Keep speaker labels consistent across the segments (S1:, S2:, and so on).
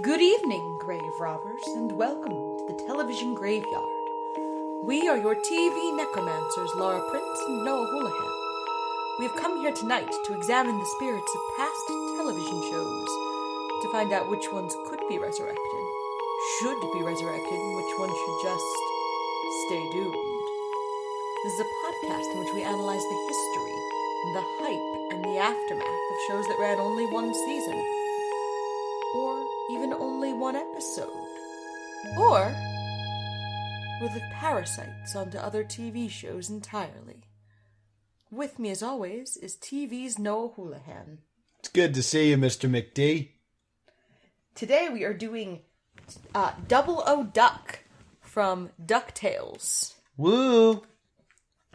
S1: Good evening, grave robbers, and welcome to the television graveyard. We are your TV necromancers, Laura Prince and Noah Houlihan. We have come here tonight to examine the spirits of past television shows, to find out which ones could be resurrected, should be resurrected, and which ones should just stay doomed. This is a podcast in which we analyze the history, the hype, and the aftermath of shows that ran only one season, or even only one episode, or were the parasites onto other TV shows entirely. With me, as always, is TV's Noah Houlihan.
S2: It's good to see you, Mr. McD.
S1: Today we are doing Double O Duck from DuckTales.
S2: Woo!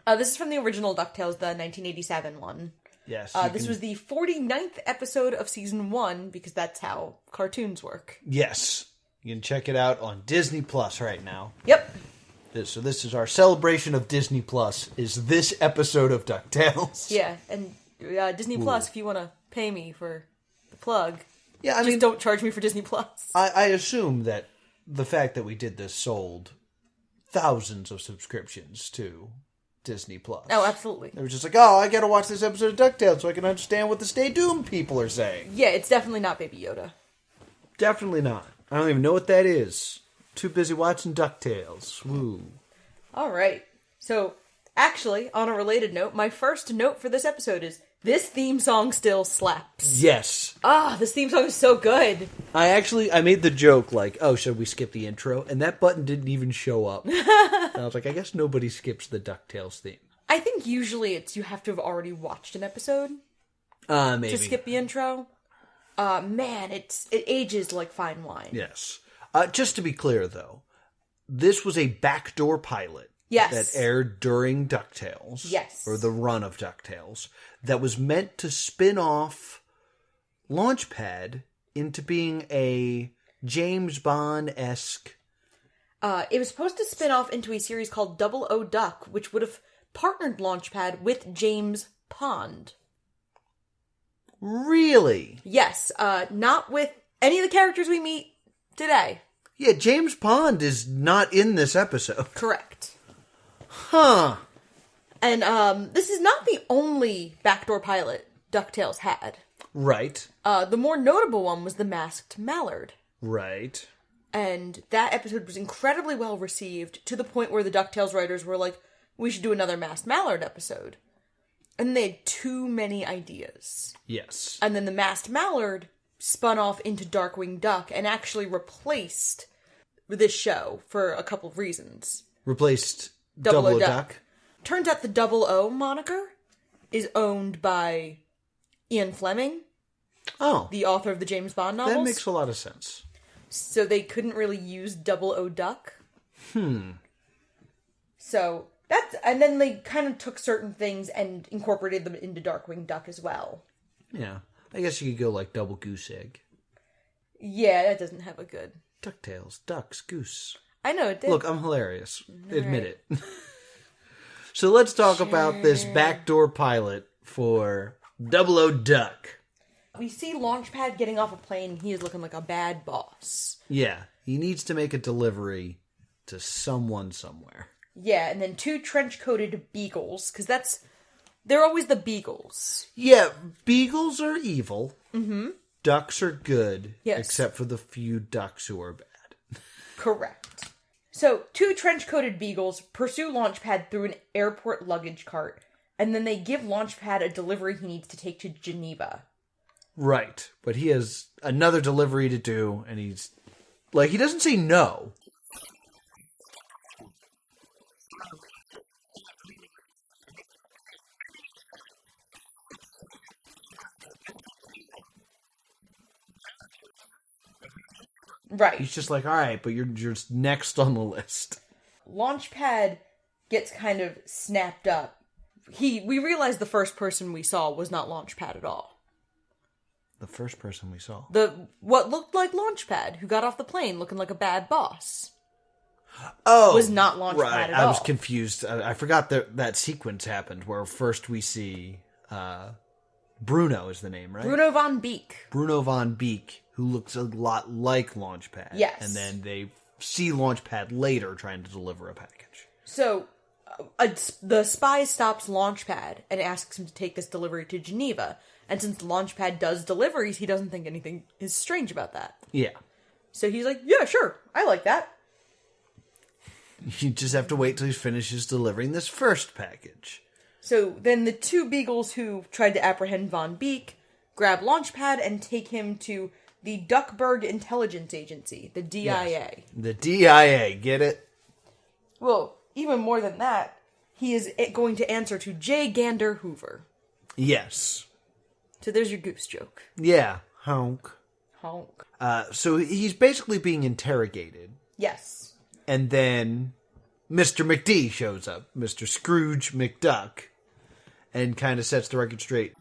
S1: This is from the original DuckTales, the 1987 one.
S2: Yes.
S1: This was the 49th episode of Season 1, because that's how cartoons work.
S2: Yes. You can check it out on Disney Plus right now.
S1: Yep.
S2: So this is our celebration of Disney Plus, is this episode of DuckTales.
S1: Yeah, and Disney Plus, if you want to pay me for the plug,
S2: yeah,
S1: just don't charge me for Disney Plus.
S2: I assume that the fact that we did this sold thousands of subscriptions to Disney Plus.
S1: Oh, absolutely.
S2: They were just like, oh, I gotta watch this episode of DuckTales so I can understand what the Stay Doomed people are saying.
S1: Yeah, it's definitely not Baby Yoda.
S2: Definitely not. I don't even know what that is. Too busy watching DuckTales. Woo.
S1: Alright. So, actually, on a related note, my first note for this episode is, this theme song still slaps.
S2: Yes.
S1: This theme song is so good.
S2: I made the joke like, oh, should we skip the intro? And that button didn't even show up. And I was like, I guess nobody skips the DuckTales theme.
S1: I think usually it's you have to have already watched an episode
S2: Maybe.
S1: to skip the intro. Man, it ages like fine wine.
S2: Yes. Just to be clear, though, this was a backdoor pilot.
S1: Yes.
S2: That aired during DuckTales.
S1: Yes.
S2: Or the run of DuckTales. That was meant to spin off Launchpad into being a James Bond-esque...
S1: It was supposed to spin off into a series called Double O Duck, which would have partnered Launchpad with James Pond.
S2: Really?
S1: Yes, not with any of the characters we meet today.
S2: Yeah, James Pond is not in this episode.
S1: Correct.
S2: Huh.
S1: And this is not the only backdoor pilot DuckTales had.
S2: Right.
S1: The more notable one was the Masked Mallard.
S2: Right.
S1: And that episode was incredibly well received, to the point where the DuckTales writers were like, we should do another Masked Mallard episode. And they had too many ideas.
S2: Yes.
S1: And then the Masked Mallard spun off into Darkwing Duck and actually replaced this show for a couple of reasons.
S2: Replaced Double O Duck.
S1: Turns out the Double O moniker is owned by Ian Fleming.
S2: Oh.
S1: The author of the James Bond novels.
S2: That makes a lot of sense.
S1: So they couldn't really use Double O Duck. So and then they kind of took certain things and incorporated them into Darkwing Duck as well.
S2: Yeah. I guess you could go like Double Goose Egg.
S1: Yeah, that doesn't have a good...
S2: DuckTales, ducks, goose.
S1: I know, it did.
S2: Look, I'm hilarious. Admit it. So let's talk about this backdoor pilot for Double O Duck.
S1: We see Launchpad getting off a plane. He is looking like a bad boss.
S2: Yeah, he needs to make a delivery to someone somewhere.
S1: Yeah, and then two trench-coated beagles, because they're always the beagles.
S2: Yeah, beagles are evil.
S1: Mm-hmm.
S2: Ducks are good.
S1: Yes.
S2: Except for the few ducks who are bad.
S1: Correct. So, two trench-coated beagles pursue Launchpad through an airport luggage cart, and then they give Launchpad a delivery he needs to take to Geneva.
S2: Right, but he has another delivery to do, and he's... like, he doesn't say no.
S1: Right.
S2: He's just like, all right, but you're just next on the list.
S1: Launchpad gets kind of snapped up. We realized the first person we saw was not Launchpad at all.
S2: The first person we saw?
S1: What looked like Launchpad, who got off the plane looking like a bad boss.
S2: Oh,
S1: was not Launchpad
S2: right.
S1: at all.
S2: I was confused. I forgot that sequence happened where first we see Bruno is the name, right?
S1: Bruno Van Beak.
S2: Bruno Van Beak, who looks a lot like Launchpad.
S1: Yes.
S2: And then they see Launchpad later trying to deliver a package.
S1: So, the spy stops Launchpad and asks him to take this delivery to Geneva. And since Launchpad does deliveries, he doesn't think anything is strange about that.
S2: Yeah.
S1: So he's like, yeah, sure, I like that.
S2: You just have to wait till he finishes delivering this first package.
S1: So then the two beagles who tried to apprehend Van Beak grab Launchpad and take him to the Duckburg Intelligence Agency, the DIA.
S2: Yes. The DIA, get it?
S1: Well, even more than that, he is going to answer to J. Gander Hoover.
S2: Yes.
S1: So there's your goose joke.
S2: Yeah. Honk.
S1: Honk.
S2: So he's basically being interrogated.
S1: Yes.
S2: And then Mr. McD shows up, Mr. Scrooge McDuck, and kind of sets the record straight.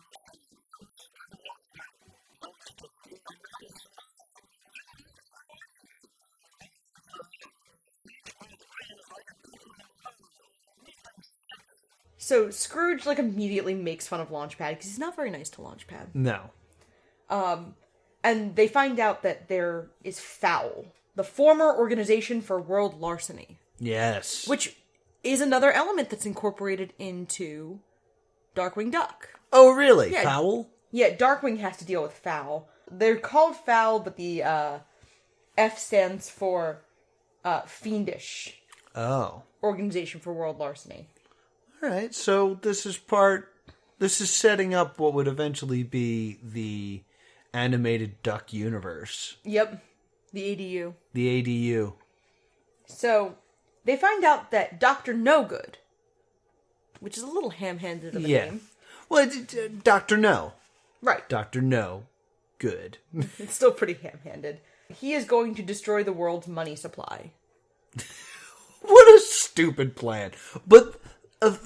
S1: So Scrooge, immediately makes fun of Launchpad, because he's not very nice to Launchpad.
S2: No.
S1: And they find out that there is FOWL, the former Organization for World Larceny.
S2: Yes.
S1: Which is another element that's incorporated into Darkwing Duck.
S2: Oh, really?
S1: Yeah.
S2: FOWL?
S1: Yeah, Darkwing has to deal with FOWL. They're called FOWL, but the F stands for Fiendish.
S2: Oh.
S1: Organization for World Larceny.
S2: All right, so this is setting up what would eventually be the animated Duck universe.
S1: Yep, the ADU.
S2: The ADU.
S1: So, they find out that Dr. No Good, which is a little ham-handed of a name.
S2: Well, Dr. No.
S1: Right.
S2: Dr. No Good.
S1: It's still pretty ham-handed. He is going to destroy the world's money supply.
S2: What a stupid plan. But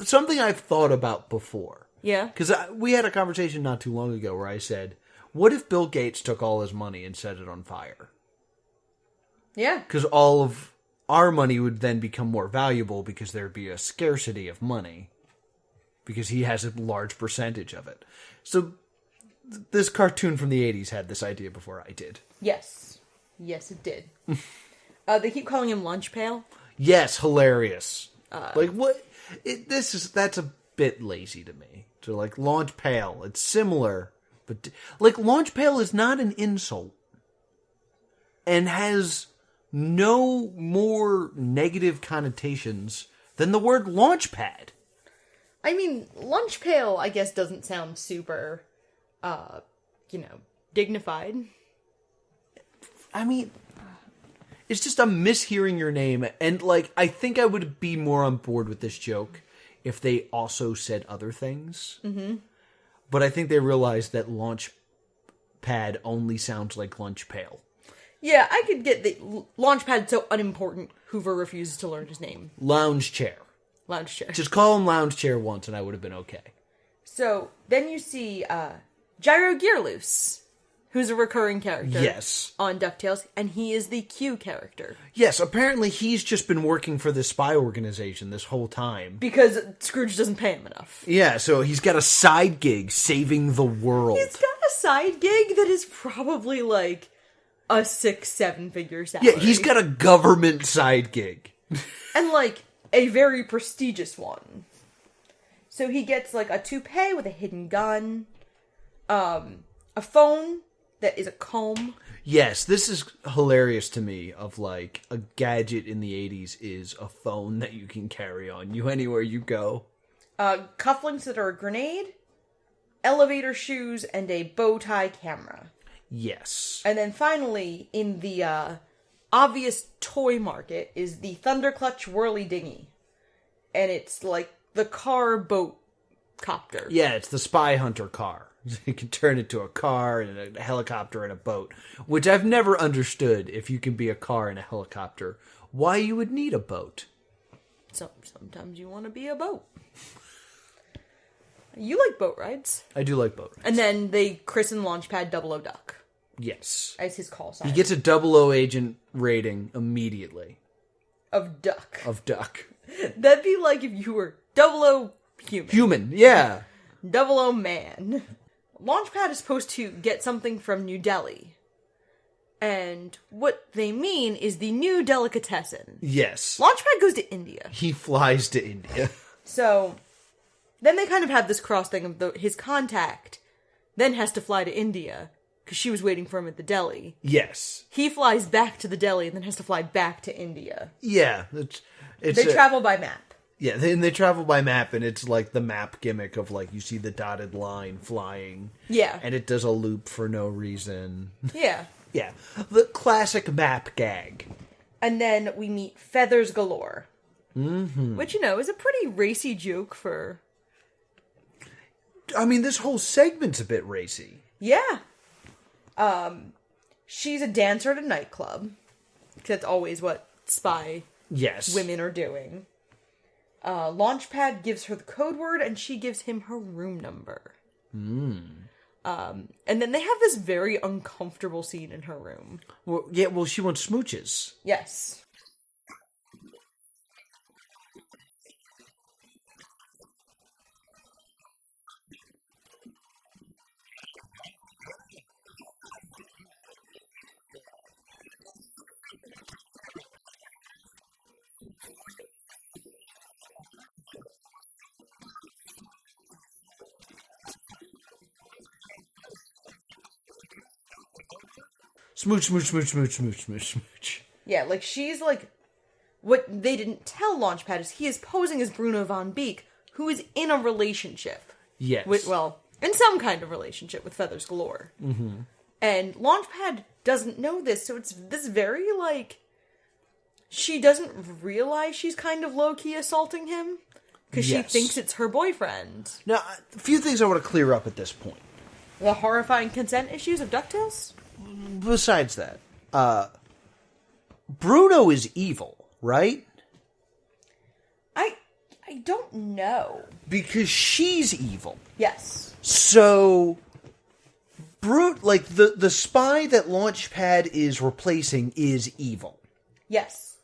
S2: something I've thought about before.
S1: Yeah?
S2: Because we had a conversation not too long ago where I said, what if Bill Gates took all his money and set it on fire?
S1: Yeah.
S2: Because all of our money would then become more valuable because there'd be a scarcity of money. Because he has a large percentage of it. So this cartoon from the 80s had this idea before I did.
S1: Yes. Yes, it did. They keep calling him Lunchpail.
S2: Yes, hilarious. What? That's a bit lazy to me. So Launchpail, it's similar, but Launchpail is not an insult, and has no more negative connotations than the word launchpad.
S1: I mean, Lunchpail, I guess, doesn't sound super, dignified.
S2: I mean, it's just I'm mishearing your name, and I think I would be more on board with this joke if they also said other things. Mm-hmm. But I think they realized that Launchpad only sounds like Lunchpail.
S1: Yeah, I could get the Launchpad so unimportant, Hoover refuses to learn his name.
S2: Lounge chair.
S1: Lounge chair.
S2: Just call him Lounge chair once and I would have been okay.
S1: So, then you see Gyro Gearloose, who's a recurring character.
S2: Yes.
S1: On DuckTales, and he is the Q character.
S2: Yes, apparently he's just been working for this spy organization this whole time.
S1: Because Scrooge doesn't pay him enough.
S2: Yeah, so he's got a side gig saving the world.
S1: He's got a side gig that is probably a 6-7 figure salary.
S2: Yeah, he's got a government side gig.
S1: And a very prestigious one. So he gets a toupee with a hidden gun, a phone that is a comb.
S2: Yes, this is hilarious to me of a gadget in the 80s is a phone that you can carry on you anywhere you go.
S1: Cufflinks that are a grenade, elevator shoes, and a bow tie camera.
S2: Yes.
S1: And then finally, in the obvious toy market, is the Thunderclutch Whirly Dinghy. And it's the car boat copter.
S2: Yeah, it's the spy hunter car. You can turn it to a car and a helicopter and a boat, which I've never understood if you can be a car and a helicopter, why you would need a boat.
S1: Sometimes you want to be a boat. You like boat rides.
S2: I do like boat rides.
S1: And then they christen Launchpad 00 Duck.
S2: Yes.
S1: As his call sign.
S2: He gets a 00 agent rating immediately.
S1: Of Duck.
S2: Of Duck.
S1: That'd be like if you were 00 human.
S2: Human, yeah.
S1: 00 man. Launchpad is supposed to get something from New Delhi. And what they mean is the new delicatessen.
S2: Yes.
S1: Launchpad goes to India.
S2: He flies to India.
S1: So, then they kind of have this cross thing of his contact then has to fly to India, because she was waiting for him at the deli.
S2: Yes.
S1: He flies back to the deli and then has to fly back to India.
S2: Yeah.
S1: They travel by map.
S2: Yeah, they travel by map, and it's like the map gimmick of, like, you see the dotted line flying.
S1: Yeah.
S2: And it does a loop for no reason.
S1: Yeah.
S2: Yeah. The classic map gag.
S1: And then we meet Feathers Galore.
S2: Mm-hmm.
S1: Which, is a pretty racy joke for...
S2: I mean, this whole segment's a bit racy.
S1: Yeah. She's a dancer at a nightclub. That's always what spy women are doing. Launchpad gives her the code word, and she gives him her room number. And then they have this very uncomfortable scene in her room.
S2: Well, she wants smooches.
S1: Yes.
S2: Smooch, smooch, smooch, smooch, smooch, smooch, smooch.
S1: Yeah, like, she's like... What they didn't tell Launchpad is he is posing as Bruno Van Beak, who is in a relationship.
S2: Yes.
S1: In some kind of relationship with Feathers Galore.
S2: Mm-hmm.
S1: And Launchpad doesn't know this, so it's this very, like... She doesn't realize she's kind of low-key assaulting him. Because she thinks it's her boyfriend.
S2: Now, a few things I want to clear up at this point.
S1: The horrifying consent issues of DuckTales?
S2: Besides that, Bruno is evil, right?
S1: I don't know.
S2: Because she's evil.
S1: Yes.
S2: So, the spy that Launchpad is replacing is evil.
S1: Yes.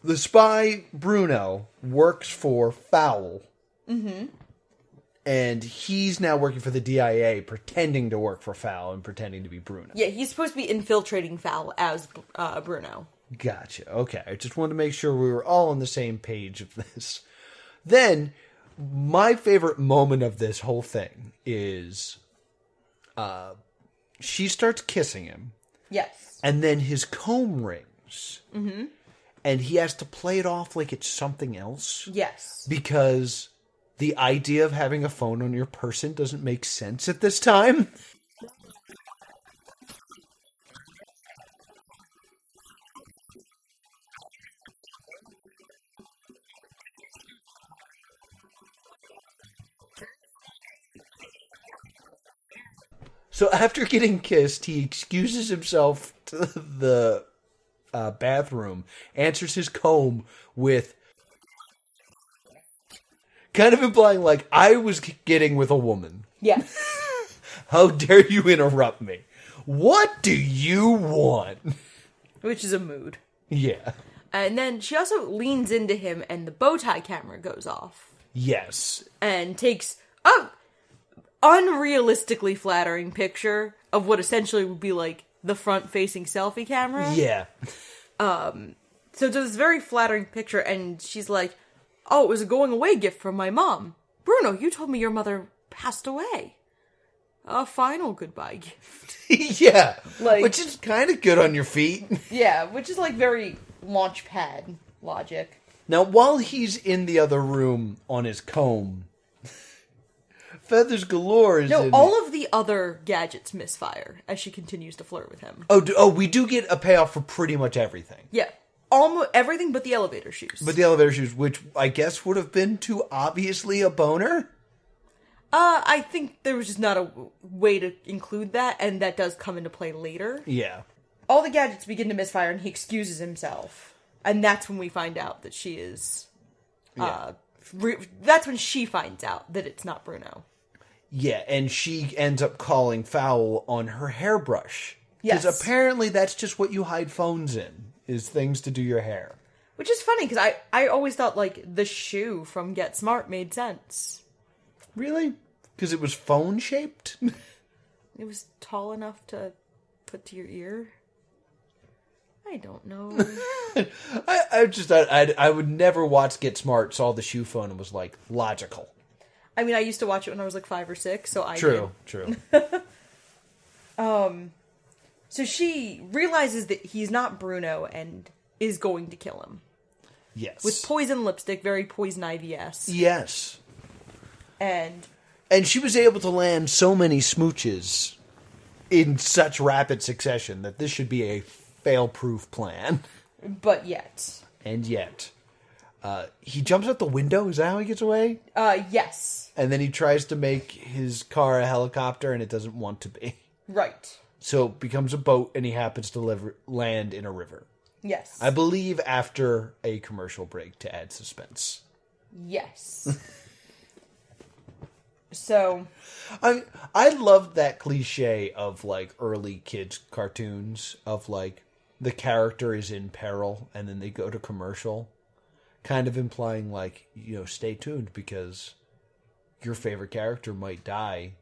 S2: The spy, Bruno, works for FOWL.
S1: Mm-hmm.
S2: And he's now working for the DIA, pretending to work for FOWL and pretending to be Bruno.
S1: Yeah, he's supposed to be infiltrating FOWL as Bruno.
S2: Gotcha. Okay. I just wanted to make sure we were all on the same page of this. Then, my favorite moment of this whole thing is she starts kissing him.
S1: Yes.
S2: And then his comb rings.
S1: Mm-hmm.
S2: And he has to play it off like it's something else.
S1: Yes.
S2: Because the idea of having a phone on your person doesn't make sense at this time. So after getting kissed, he excuses himself to the bathroom, answers his comb with... kind of implying, like, I was getting with a woman.
S1: Yeah.
S2: How dare you interrupt me? What do you want?
S1: Which is a mood.
S2: Yeah.
S1: And then she also leans into him and the bow tie camera goes off.
S2: Yes.
S1: And takes a unrealistically flattering picture of what essentially would be like the front-facing selfie camera.
S2: Yeah.
S1: So it's this very flattering picture, and she's like, oh, it was a going-away gift from my mom. Bruno, you told me your mother passed away. A final goodbye gift.
S2: Yeah. Which is kind of good on your feet.
S1: Yeah, which is like very Launchpad logic.
S2: Now, while he's in the other room on his comb, Feathers Galore is
S1: all of the other gadgets misfire as she continues to flirt with him.
S2: Oh, we do get a payoff for pretty much everything.
S1: Yeah. Almost everything but the elevator shoes.
S2: But the elevator shoes, which I guess would have been too obviously a boner?
S1: I think there was just not a way to include that, and that does come into play later.
S2: Yeah.
S1: All the gadgets begin to misfire, and he excuses himself. And that's when we find out that she is... that's when she finds out that it's not Bruno.
S2: Yeah, and she ends up calling FOWL on her hairbrush.
S1: Yes.
S2: Because apparently that's just what you hide phones in, is things to do your hair.
S1: Which is funny, because I always thought, like, the shoe from Get Smart made sense.
S2: Really? Because it was phone-shaped?
S1: It was tall enough to put to your ear? I don't know.
S2: I would never watch Get Smart, saw the shoe phone, and was like, logical.
S1: I mean, I used to watch it when I was like 5 or 6, so I
S2: True.
S1: So she realizes that he's not Bruno and is going to kill him.
S2: Yes.
S1: With poison lipstick, very Poison Ivy-esque.
S2: Yes.
S1: And
S2: she was able to land so many smooches in such rapid succession that this should be a fail-proof plan.
S1: But yet.
S2: And yet. He jumps out the window? Is that how he gets away?
S1: Yes.
S2: And then he tries to make his car a helicopter, and it doesn't want to be.
S1: Right.
S2: So it becomes a boat, and he happens to land in a river.
S1: Yes.
S2: I believe after a commercial break to add suspense.
S1: Yes. So...
S2: I love that cliche of, like, early kids' cartoons of, like, the character is in peril, and then they go to commercial. Kind of implying, like, stay tuned, because your favorite character might die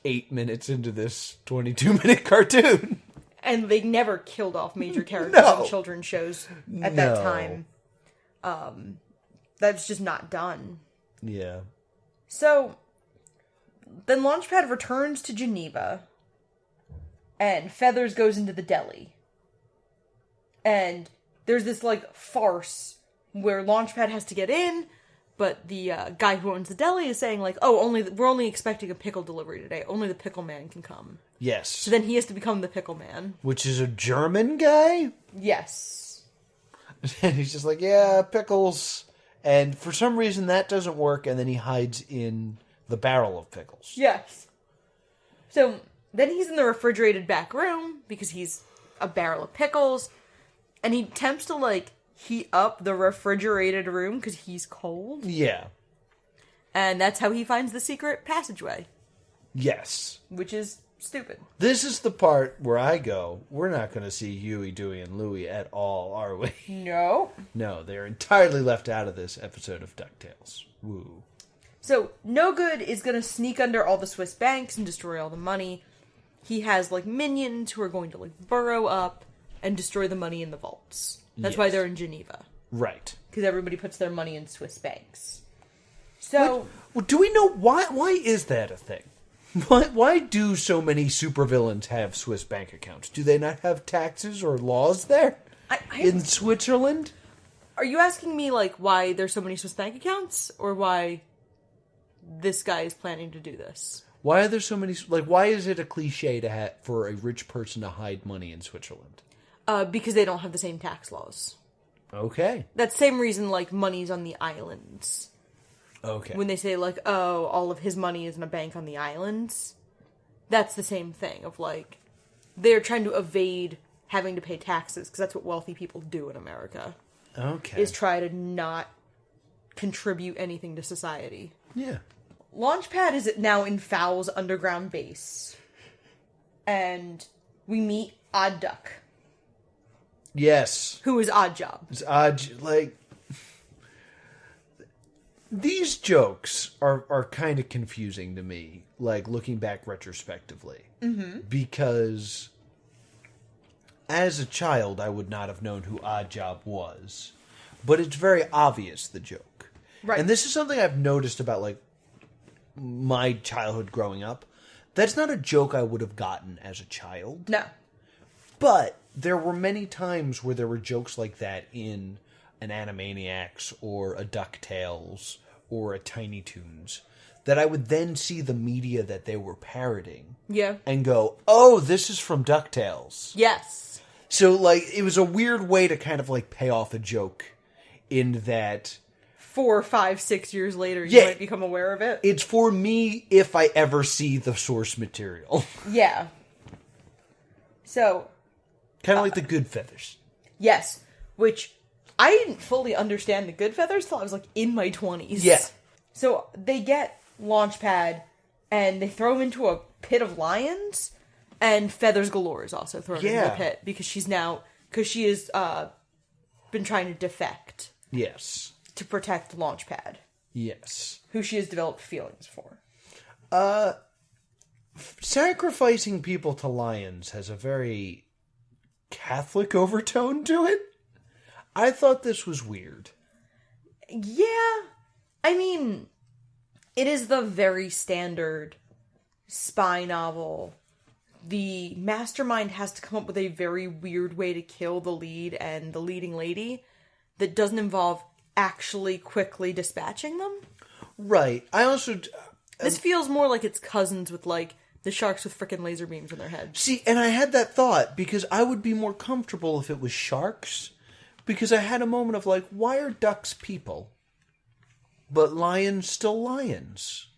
S2: 8 minutes into this 22-minute cartoon.
S1: And they never killed off major characters on children's shows at that time. That's just not done.
S2: Yeah.
S1: So, then Launchpad returns to Geneva, and Feathers goes into the deli. And there's this, like, farce where Launchpad has to get in, but the guy who owns the deli is saying, like, we're only expecting a pickle delivery today. Only the pickle man can come.
S2: Yes.
S1: So then he has to become the pickle man.
S2: Which is a German guy?
S1: Yes.
S2: And he's just like, yeah, pickles. And for some reason that doesn't work, and then he hides in the barrel of pickles.
S1: Yes. So then he's in the refrigerated back room, because he's a barrel of pickles, and he attempts to, like, heat up the refrigerated room because he's cold.
S2: Yeah.
S1: And that's how he finds the secret passageway.
S2: Yes.
S1: Which is stupid.
S2: This is the part where I go, we're not going to see Huey, Dewey, and Louie at all, are we?
S1: No.
S2: No, they're entirely left out of this episode of DuckTales. Woo.
S1: So, No Good is going to sneak under all the Swiss banks and destroy all the money. He has, like, minions who are going to, like, burrow up and destroy the money in the vaults. That's why they're in Geneva.
S2: Right.
S1: Because everybody puts their money in Swiss banks. So...
S2: Well, do we know why is that a thing? Why do so many supervillains have Swiss bank accounts? Do they not have taxes or laws there? In Switzerland?
S1: Are you asking me, like, why there's so many Swiss bank accounts? Or why this guy is planning to do this?
S2: Why are there so many... Like, why is it a cliche for a rich person to hide money in Switzerland?
S1: Because they don't have the same tax laws.
S2: Okay.
S1: That same reason, like, money's on the islands.
S2: Okay.
S1: When they say, like, oh, all of his money is in a bank on the islands, that's the same thing of, like, they're trying to evade having to pay taxes, because that's what wealthy people do in America.
S2: Okay.
S1: Is try to not contribute anything to society.
S2: Yeah.
S1: Launchpad is now in FOWL's underground base. And we meet Odd Duck.
S2: Yes.
S1: Who is Odd Job.
S2: It's odd, like... These jokes are kind of confusing to me, like, looking back retrospectively. Mm-hmm. Because as a child, I would not have known who Odd Job was. But it's very obvious, the joke.
S1: Right.
S2: And this is something I've noticed about, like, my childhood growing up. That's not a joke I would have gotten as a child.
S1: No.
S2: But there were many times where there were jokes like that in an Animaniacs or a DuckTales or a Tiny Toons that I would then see the media that they were parroting.
S1: Yeah.
S2: And go, oh, this is from DuckTales.
S1: Yes.
S2: So, like, it was a weird way to kind of, like, pay off a joke in that...
S1: 4, 5, 6 years later, you might become aware of it.
S2: It's for me if I ever see the source material.
S1: Yeah. So...
S2: Kind of like the Good Feathers.
S1: Yes. Which... I didn't fully understand the Good Feathers till I was, like, in my 20s.
S2: Yeah.
S1: So, they get Launchpad, and they throw him into a pit of lions, and Feathers Galore is also thrown into the pit, because she has been trying to defect.
S2: Yes.
S1: To protect Launchpad.
S2: Yes.
S1: Who she has developed feelings for.
S2: sacrificing people to lions has a very Catholic overtone to it. I thought this was weird.
S1: Yeah. I mean, it is the very standard spy novel. The mastermind has to come up with a very weird way to kill the lead and the leading lady that doesn't involve actually quickly dispatching them.
S2: Right. I also...
S1: This feels more like it's cousins with, like, the sharks with frickin' laser beams in their heads.
S2: See, and I had that thought, because I would be more comfortable if it was sharks. Because I had a moment of, like, why are ducks people? But lions still lions.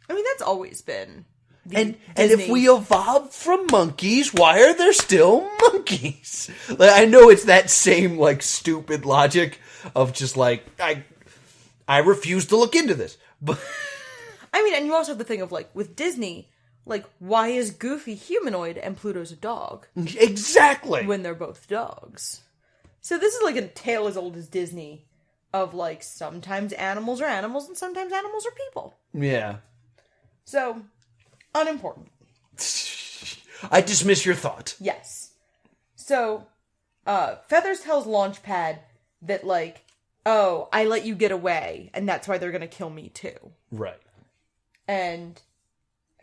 S1: I mean, that's always been...
S2: And if we evolved from monkeys, why are there still monkeys? Like, I know it's that same, like, stupid logic of just, like, I refuse to look into this. But
S1: I mean, and you also have the thing of, like, with Disney, like, why is Goofy humanoid and Pluto's a dog?
S2: Exactly!
S1: When they're both dogs. So this is like a tale as old as Disney of, like, sometimes animals are animals and sometimes animals are people.
S2: Yeah.
S1: So... unimportant.
S2: I dismiss your thought.
S1: Yes. So, Feathers tells Launchpad that, like, oh, I let you get away, and that's why they're gonna kill me too.
S2: Right.
S1: And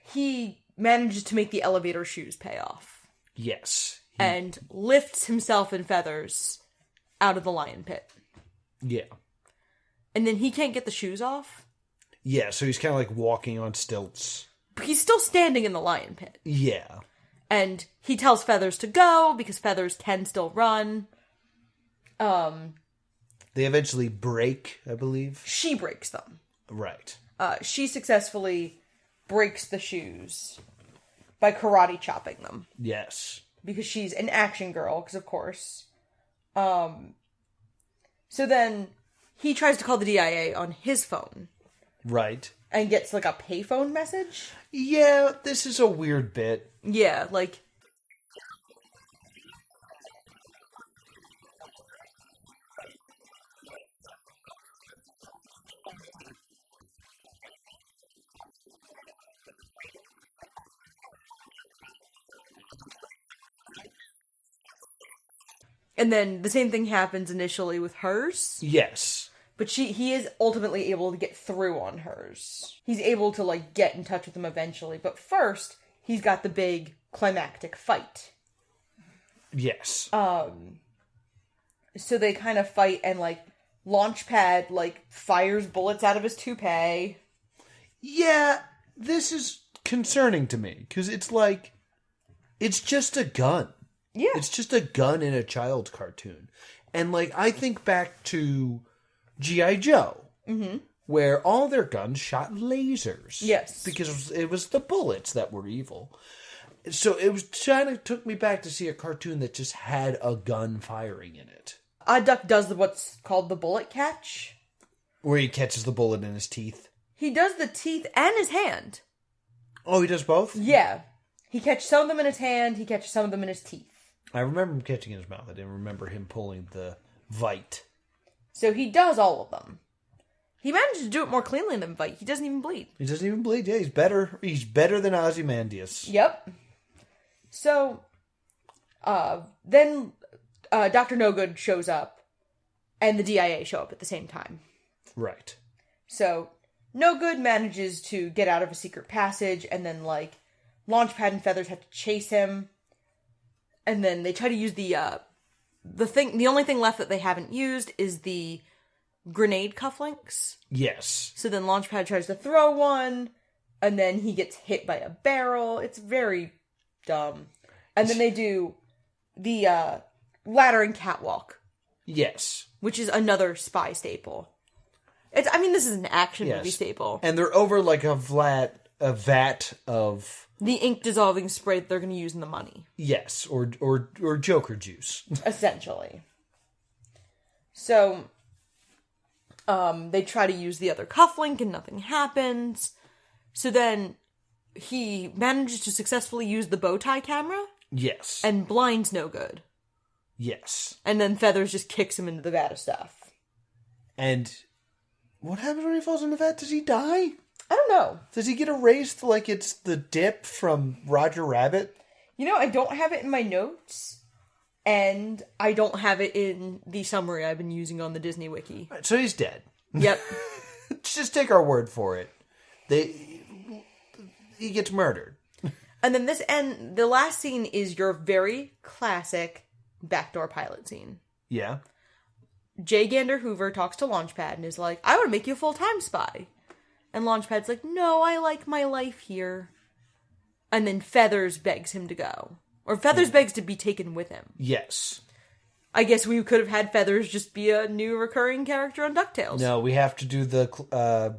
S1: he manages to make the elevator shoes pay off.
S2: Yes.
S1: And lifts himself and Feathers out of the lion pit.
S2: Yeah.
S1: And then he can't get the shoes off.
S2: Yeah, so he's kind of like walking on stilts.
S1: He's still standing in the lion pit.
S2: Yeah.
S1: And he tells Feathers to go, because Feathers can still run.
S2: They eventually break, I believe.
S1: She breaks them.
S2: Right.
S1: She successfully breaks the shoes by karate chopping them.
S2: Yes.
S1: Because she's an action girl, because of course. So then he tries to call the DIA on his phone.
S2: Right.
S1: And gets, like, a payphone message?
S2: Yeah, this is a weird bit.
S1: Yeah, like... And then the same thing happens initially with hers.
S2: Yes.
S1: But he is ultimately able to get through on hers. He's able to, like, get in touch with them eventually. But first, he's got the big climactic fight.
S2: Yes.
S1: So they kind of fight, and, like, Launchpad, like, fires bullets out of his toupee.
S2: Yeah, this is concerning to me. Because it's like, it's just a gun.
S1: Yeah.
S2: It's just a gun in a child's cartoon. And, like, I think back to G.I. Joe, where all their guns shot lasers.
S1: Yes.
S2: Because it was the bullets that were evil. So it was kind of took me back to see a cartoon that just had a gun firing in it.
S1: Duck does what's called the bullet catch.
S2: Where he catches the bullet in his teeth.
S1: He does the teeth and his hand.
S2: Oh, he does both?
S1: Yeah. He catches some of them in his hand, he catches some of them in his teeth.
S2: I remember him catching in his mouth. I didn't remember him pulling the Vite.
S1: So he does all of them. He managed to do it more cleanly than Vite. He doesn't even bleed.
S2: He doesn't even bleed. Yeah, he's better. He's better than Ozymandias.
S1: Yep. So, then Dr. No Good shows up, and the DIA show up at the same time.
S2: Right.
S1: So, No Good manages to get out of a secret passage, and then, like, Launchpad and Feathers have to chase him. And then they try to use the only thing left that they haven't used is the grenade cufflinks.
S2: Yes.
S1: So then Launchpad tries to throw one, and then he gets hit by a barrel. It's very dumb. And then they do the ladder and catwalk.
S2: Yes.
S1: Which is another spy staple. This is an action movie staple.
S2: And they're over like a vat of
S1: the ink dissolving spray that they're going to use in the money.
S2: Yes, or Joker juice.
S1: Essentially. So, they try to use the other cufflink and nothing happens. So then he manages to successfully use the bow tie camera.
S2: Yes.
S1: And blinds No Good.
S2: Yes.
S1: And then Feathers just kicks him into the vat of stuff.
S2: And what happens when he falls in the vat? Does he die?
S1: I don't know.
S2: Does he get erased like it's the dip from Roger Rabbit?
S1: You know, I don't have it in my notes, and I don't have it in the summary I've been using on the Disney Wiki.
S2: Right, so he's dead.
S1: Yep.
S2: Just take our word for it. He gets murdered.
S1: And then the last scene is your very classic backdoor pilot scene.
S2: Yeah.
S1: J. Gander Hoover talks to Launchpad and is like, I want to make you a full-time spy. And Launchpad's like, no, I like my life here. And then Feathers begs him to go. Or Feathers begs to be taken with him.
S2: Yes.
S1: I guess we could have had Feathers just be a new recurring character on DuckTales.
S2: No, we have to do the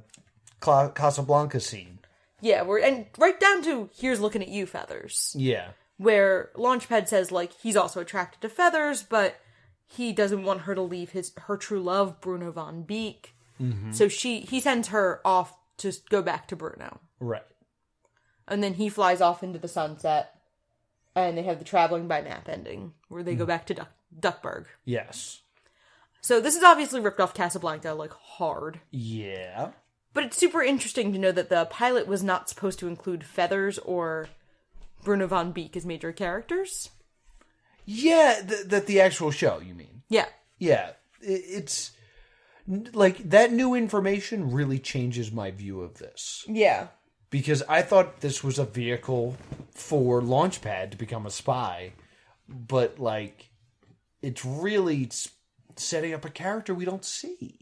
S2: Casablanca scene.
S1: Yeah, and right down to, here's looking at you, Feathers.
S2: Yeah.
S1: Where Launchpad says, like, he's also attracted to Feathers, but he doesn't want her to leave her true love, Bruno Van Beak. Mm-hmm. So he sends her off to go back to Bruno.
S2: Right.
S1: And then he flies off into the sunset, and they have the traveling by map ending, where they go back to Duckburg.
S2: Yes.
S1: So this is obviously ripped off Casablanca, like, hard.
S2: Yeah.
S1: But it's super interesting to know that the pilot was not supposed to include Feathers or Bruno Van Beak as major characters.
S2: Yeah, that the actual show, you mean?
S1: Yeah.
S2: Yeah. It's... like, that new information really changes my view of this.
S1: Yeah.
S2: Because I thought this was a vehicle for Launchpad to become a spy, but, like, it's really setting up a character we don't see.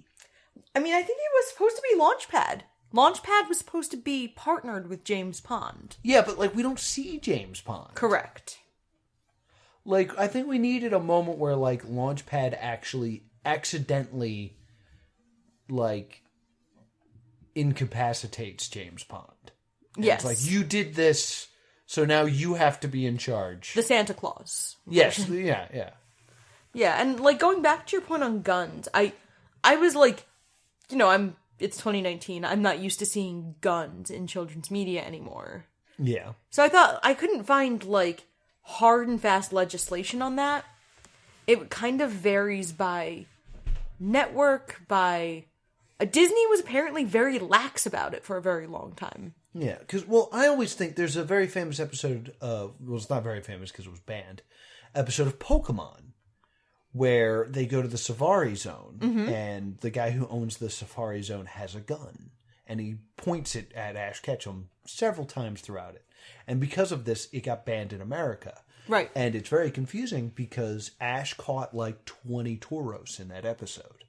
S1: I mean, I think it was supposed to be Launchpad. Launchpad was supposed to be partnered with James Pond.
S2: Yeah, but, like, we don't see James Pond.
S1: Correct.
S2: Like, I think we needed a moment where, like, Launchpad actually accidentally, like, incapacitates James Pond. And
S1: yes.
S2: It's like, you did this, so now you have to be in charge.
S1: The Santa Claus.
S2: Yes, yeah.
S1: Yeah, and, like, going back to your point on guns, I was, like, you know, it's 2019, I'm not used to seeing guns in children's media anymore.
S2: Yeah.
S1: So I thought I couldn't find, like, hard and fast legislation on that. It kind of varies by network, by... Disney was apparently very lax about it for a very long time.
S2: Yeah, because, well, I always think there's a very famous episode of... well, it's not very famous because it was banned. Episode of Pokemon, where they go to the Safari Zone, and the guy who owns the Safari Zone has a gun. And he points it at Ash Ketchum several times throughout it. And because of this, it got banned in America.
S1: Right.
S2: And it's very confusing because Ash caught like 20 Tauros in that episode.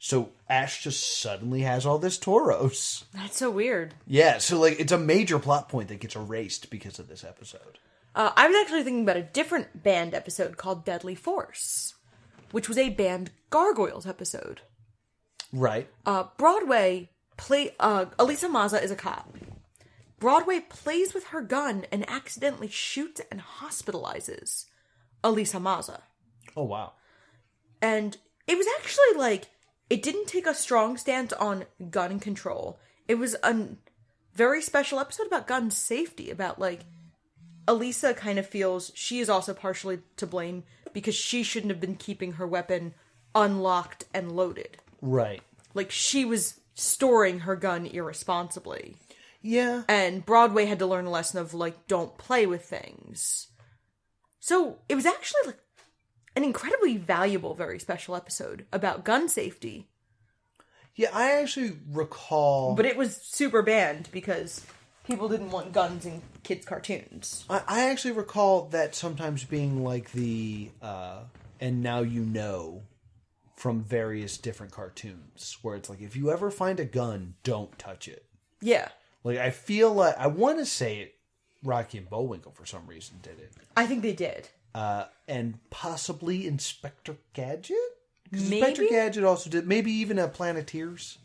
S2: So Ash just suddenly has all this Tauros.
S1: That's so weird.
S2: Yeah, so like it's a major plot point that gets erased because of this episode.
S1: I was actually thinking about a different banned episode called Deadly Force, which was a banned Gargoyles episode.
S2: Right.
S1: Broadway Elisa Maza is a cop. Broadway plays with her gun and accidentally shoots and hospitalizes Elisa Maza.
S2: Oh, wow.
S1: And it was actually like, it didn't take a strong stance on gun control. It was a very special episode about gun safety, about like, Elisa kind of feels she is also partially to blame because she shouldn't have been keeping her weapon unlocked and loaded.
S2: Right.
S1: Like, she was storing her gun irresponsibly.
S2: Yeah.
S1: And Broadway had to learn a lesson of, like, don't play with things. So, it was actually, like, an incredibly valuable, very special episode about gun safety.
S2: Yeah, I actually recall...
S1: But it was super banned because people didn't want guns in kids' cartoons.
S2: I actually recall that sometimes being like the, and now you know, from various different cartoons, where it's like, if you ever find a gun, don't touch it.
S1: Yeah.
S2: Like, I feel like, I want to say it, Rocky and Bullwinkle for some reason did it.
S1: I think they did.
S2: And possibly Inspector Gadget?
S1: Maybe?
S2: Inspector Gadget also did, maybe even Planeteers.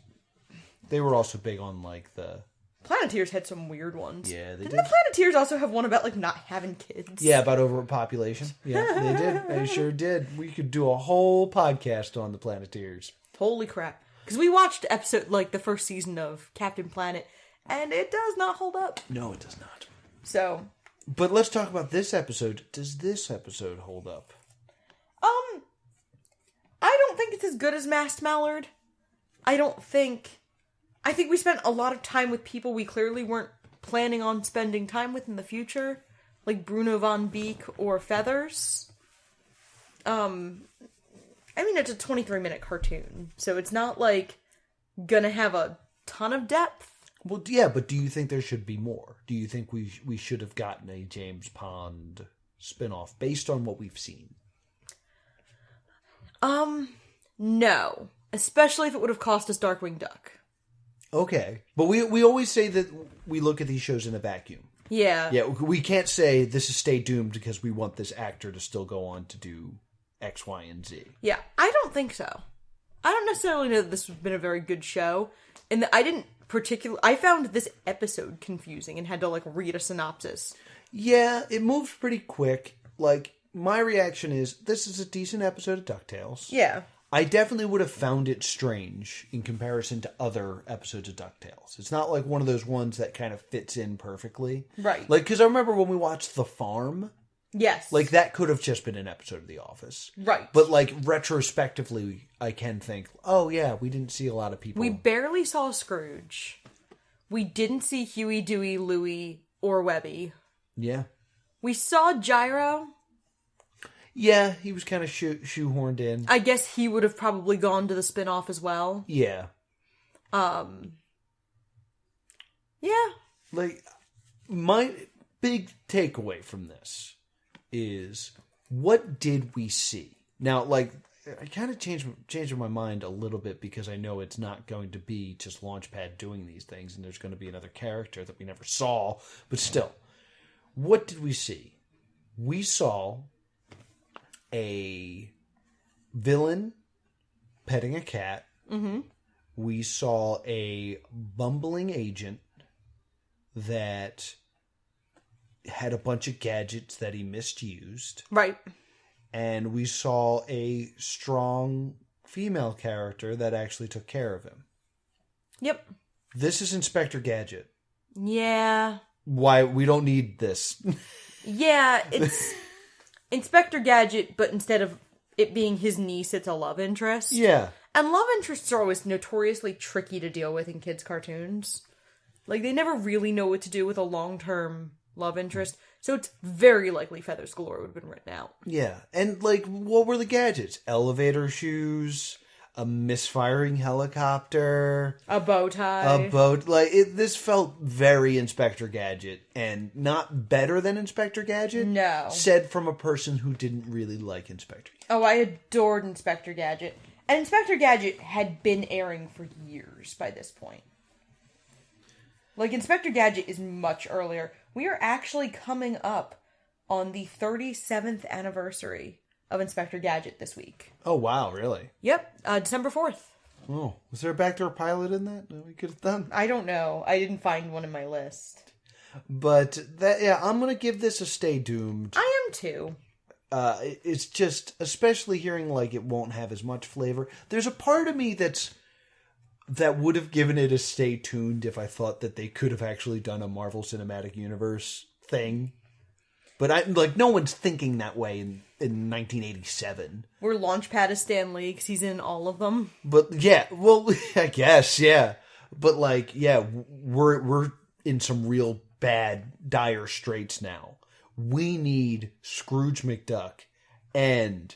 S2: They were also big on, like, the...
S1: Planeteers had some weird ones.
S2: Yeah, they did.
S1: Didn't the Planeteers also have one about, like, not having kids?
S2: Yeah, about overpopulation. Yeah, they did. They sure did. We could do a whole podcast on the Planeteers.
S1: Holy crap. Because we watched the first season of Captain Planet, and it does not hold up.
S2: No, it does not.
S1: So.
S2: But let's talk about this episode. Does this episode hold up?
S1: I don't think it's as good as Masked Mallard. I I think we spent a lot of time with people we clearly weren't planning on spending time with in the future. Like Bruno Van Beak or Feathers. I mean, it's a 23-minute cartoon, so it's not, like, gonna have a ton of depth.
S2: Well, yeah, but do you think there should be more? Do you think we should have gotten a James Pond spinoff based on what we've seen?
S1: No. Especially if it would have cost us Darkwing Duck.
S2: Okay. But we always say that we look at these shows in a vacuum.
S1: Yeah.
S2: Yeah, we can't say this is Stay Doomed because we want this actor to still go on to do X, Y, and Z.
S1: Yeah, I don't think so. I don't necessarily know that this has been a very good show. And I found this episode confusing and had to, like, read a synopsis.
S2: Yeah, it moves pretty quick. Like, my reaction is, this is a decent episode of DuckTales.
S1: Yeah.
S2: I definitely would have found it strange in comparison to other episodes of DuckTales. It's not like one of those ones that kind of fits in perfectly.
S1: Right.
S2: Like, because I remember when we watched The Farm.
S1: Yes.
S2: Like, that could have just been an episode of The Office.
S1: Right.
S2: But, like, retrospectively, I can think, oh, yeah, we didn't see a lot of people.
S1: We barely saw Scrooge. We didn't see Huey, Dewey, Louie, or Webby.
S2: Yeah.
S1: We saw Gyro.
S2: Yeah, he was kind of shoehorned in.
S1: I guess he would have probably gone to the spin-off as well.
S2: Yeah.
S1: Yeah.
S2: Like, my big takeaway from this is, what did we see? Now, like, I kind of changed my mind a little bit because I know it's not going to be just Launchpad doing these things, and there's going to be another character that we never saw. But still, what did we see? We saw a villain petting a cat.
S1: Mm-hmm.
S2: We saw a bumbling agent that had a bunch of gadgets that he misused.
S1: Right.
S2: And we saw a strong female character that actually took care of him.
S1: Yep.
S2: This is Inspector Gadget.
S1: Yeah.
S2: Why? We don't need this.
S1: Yeah, it's Inspector Gadget, but instead of it being his niece, it's a love interest.
S2: Yeah.
S1: And love interests are always notoriously tricky to deal with in kids' cartoons. Like, they never really know what to do with a long-term love interest. So it's very likely Feathers Galore would have been written out.
S2: Yeah. And, like, what were the gadgets? Elevator shoes, a misfiring helicopter,
S1: a bow tie.
S2: Like, this felt very Inspector Gadget, and not better than Inspector Gadget.
S1: No.
S2: Said from a person who didn't really like Inspector Gadget.
S1: Oh, I adored Inspector Gadget. And Inspector Gadget had been airing for years by this point. Like, Inspector Gadget is much earlier. We are actually coming up on the 37th anniversary of Inspector Gadget this week.
S2: Oh, wow, really?
S1: Yep, December 4th.
S2: Oh, was there a Backdoor pilot in that we could have done?
S1: I don't know. I didn't find one in my list.
S2: But, I'm going to give this a Stay Doomed.
S1: I am too.
S2: It's just, especially hearing, like, it won't have as much flavor. There's a part of me that would have given it a Stay Tuned if I thought that they could have actually done a Marvel Cinematic Universe thing. But no one's thinking that way in 1987.
S1: Where Launchpad is Stan Lee, because he's in all of them.
S2: But, yeah, well, I guess, yeah. But, like, yeah, we're in some real bad, dire straits now. We need Scrooge McDuck and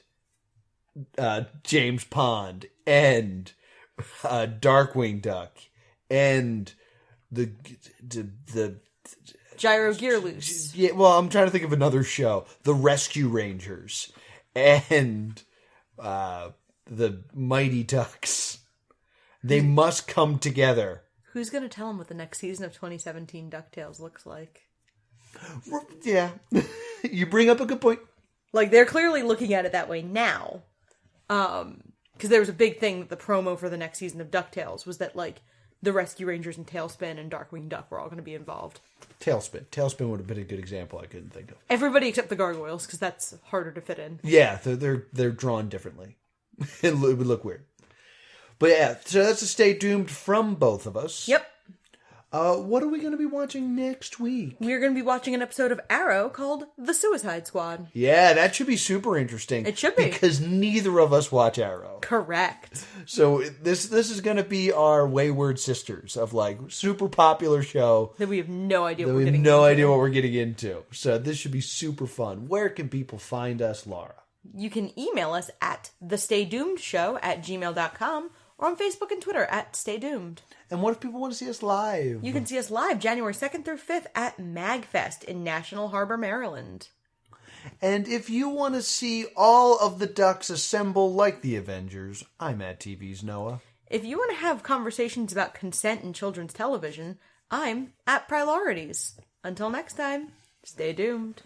S2: James Pond and Darkwing Duck and the
S1: Gyro Gear Loose.
S2: Yeah, well, I'm trying to think of another show. The Rescue Rangers and the Mighty Ducks. They must come together.
S1: Who's going to tell them what the next season of 2017 DuckTales looks like?
S2: Yeah. You bring up a good point.
S1: Like, they're clearly looking at it that way now. Because there was a big thing that the promo for the next season of DuckTales was that, like, the Rescue Rangers and Tailspin and Darkwing Duck were all going to be involved. Tailspin would have been a good example I couldn't think of. Everybody except the Gargoyles, because that's harder to fit in.
S2: Yeah, they're drawn differently. It would look weird. But yeah, so that's a Stay Doomed from both of us.
S1: Yep.
S2: What are we going to be watching next week?
S1: We're going to be watching an episode of Arrow called The Suicide Squad.
S2: Yeah, that should be super interesting.
S1: It should be.
S2: Because neither of us watch Arrow.
S1: Correct.
S2: So this is going to be our Wayward Sisters of like super popular show.
S1: That we have no idea what
S2: we're getting into. So this should be super fun. Where can people find us, Laura?
S1: You can email us at thestaydoomedshow@gmail.com or on Facebook and Twitter at Stay Doomed.
S2: And what if people want to see us live?
S1: You can see us live January 2nd through 5th at MagFest in National Harbor, Maryland.
S2: And if you want to see all of the ducks assemble like the Avengers, I'm at TV's Noah.
S1: If you want to have conversations about consent in children's television, I'm at Priorities. Until next time, stay doomed.